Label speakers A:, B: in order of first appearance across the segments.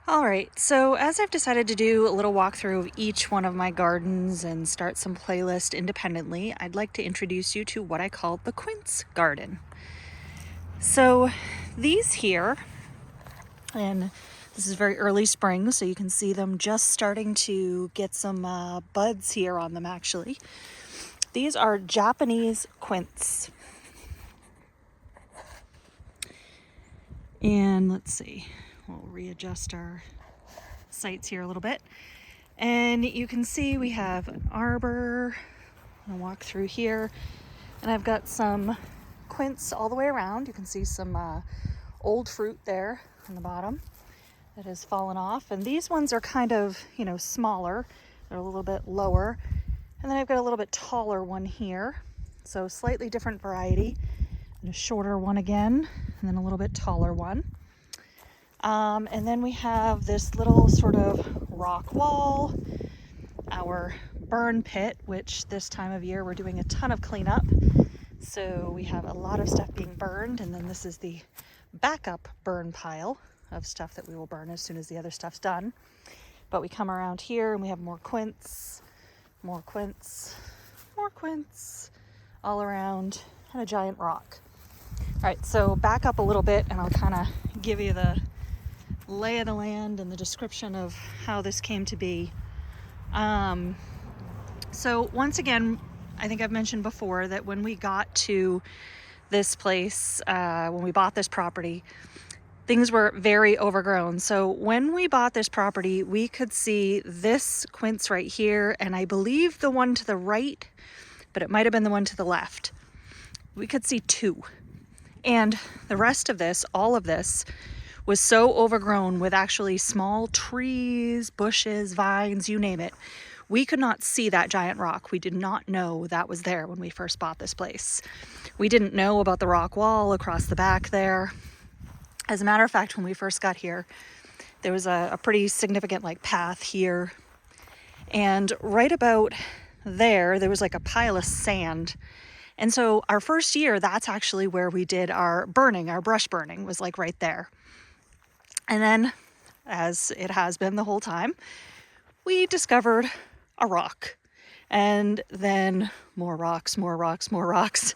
A: All right, so as I've decided to do a little walkthrough of each one of my gardens and start some playlist independently, I'd like to introduce you to what I call the Quince Garden. So these here, and this is very early spring, so you can see them just starting to get some buds here on them actually. These are Japanese Quince. And let's see, we'll readjust our sights here a little bit. And you can see we have an arbor. I'm gonna walk through here, and I've got some quince all the way around. You can see some old fruit there on the bottom that has fallen off. And these ones are kind of, smaller. They're a little bit lower. And then I've got a little bit taller one here. So slightly different variety. And a shorter one again, and then a little bit taller one. And then we have this little sort of rock wall, our burn pit, which this time of year we're doing a ton of cleanup. So we have a lot of stuff being burned, and then this is the backup burn pile of stuff that we will burn as soon as the other stuff's done. But we come around here and we have more quince, more quince, more quince all around, and a giant rock. All right, so back up a little bit and I'll kind of give you the lay of the land and the description of how this came to be. So once again, I think I've mentioned before that when we got to this place, when we bought this property, things were very overgrown. So when we bought this property, we could see this quince right here, and I believe the one to the right, but it might have been the one to the left. We could see two. And the rest of this, all of this, was so overgrown with actually small trees, bushes, vines, you name it. We could not see that giant rock. We did not know that was there when we first bought this place. We didn't know about the rock wall across the back there. As a matter of fact, when we first got here, there was a pretty significant path here. And right about there was like a pile of sand. And so our first year, that's actually where we did our burning, our brush burning was right there. And then, as it has been the whole time, we discovered a rock. And then more rocks, more rocks, more rocks.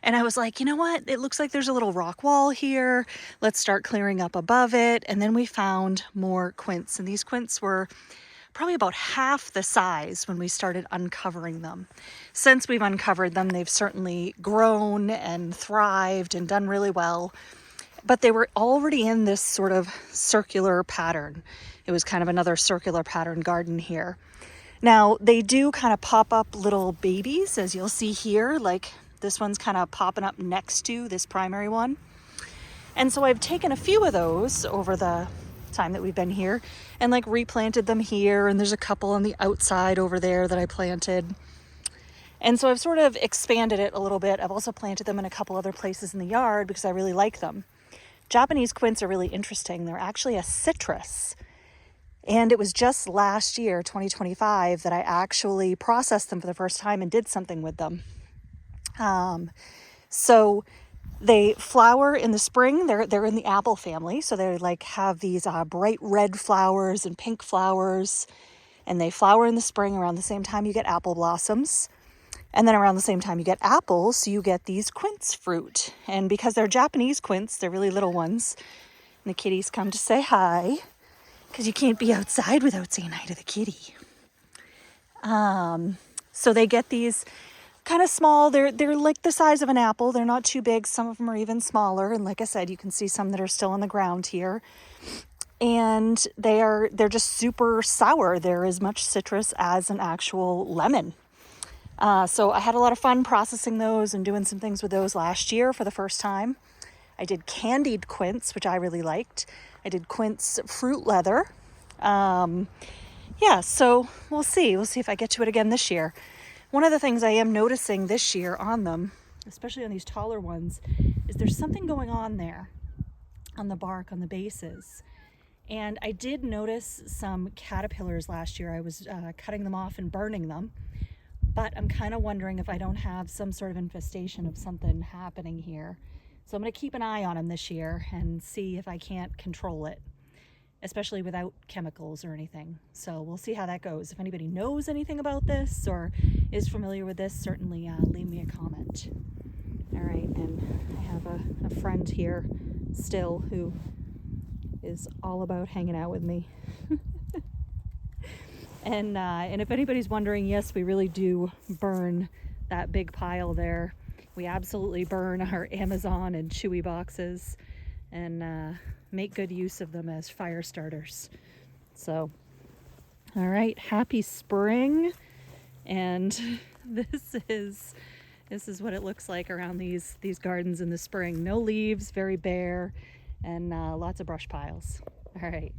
A: And I was like, you know what? It looks like there's a little rock wall here. Let's start clearing up above it. And then we found more quince. And these quince were probably about half the size when we started uncovering them. Since we've uncovered them, they've certainly grown and thrived and done really well. But they were already in this sort of circular pattern. It was kind of another circular pattern garden here. Now, they do kind of pop up little babies, as you'll see here, like this one's kind of popping up next to this primary one. And so I've taken a few of those over the time that we've been here and replanted them here, and there's a couple on the outside over there that I planted. And so I've sort of expanded it a little bit. I've also planted them in a couple other places in the yard because I really like them. Japanese quince are really interesting. They're actually a citrus. And it was just last year, 2025, that I actually processed them for the first time and did something with them. So they flower in the spring. They're in the apple family. So they have these bright red flowers and pink flowers. And they flower in the spring around the same time you get apple blossoms. And then around the same time you get apples, so you get these quince fruit. And because they're Japanese quince, they're really little ones. And the kitties come to say hi, because you can't be outside without saying hi to the kitty. So they get these kind of small. They're like the size of an apple. They're not too big. Some of them are even smaller. And like I said, you can see some that are still on the ground here. And they're just super sour. They're as much citrus as an actual lemon. So I had a lot of fun processing those and doing some things with those last year for the first time. I did candied quince, which I really liked. I did quince fruit leather. So we'll see. We'll see if I get to it again this year. One of the things I am noticing this year on them, especially on these taller ones, is there's something going on there on the bark, on the bases. And I did notice some caterpillars last year. I was cutting them off and burning them. But I'm kind of wondering if I don't have some sort of infestation of something happening here. So I'm going to keep an eye on them this year and see if I can't control it. especially without chemicals or anything. So we'll see how that goes. If anybody knows anything about this or is familiar with this, certainly leave me a comment. All right, and I have a friend here still who is all about hanging out with me. And if anybody's wondering, yes, we really do burn that big pile there. We absolutely burn our Amazon and Chewy boxes and make good use of them as fire starters. So, all right, happy spring. And this is what it looks like around these gardens in the spring. No leaves, very bare, and lots of brush piles. All right.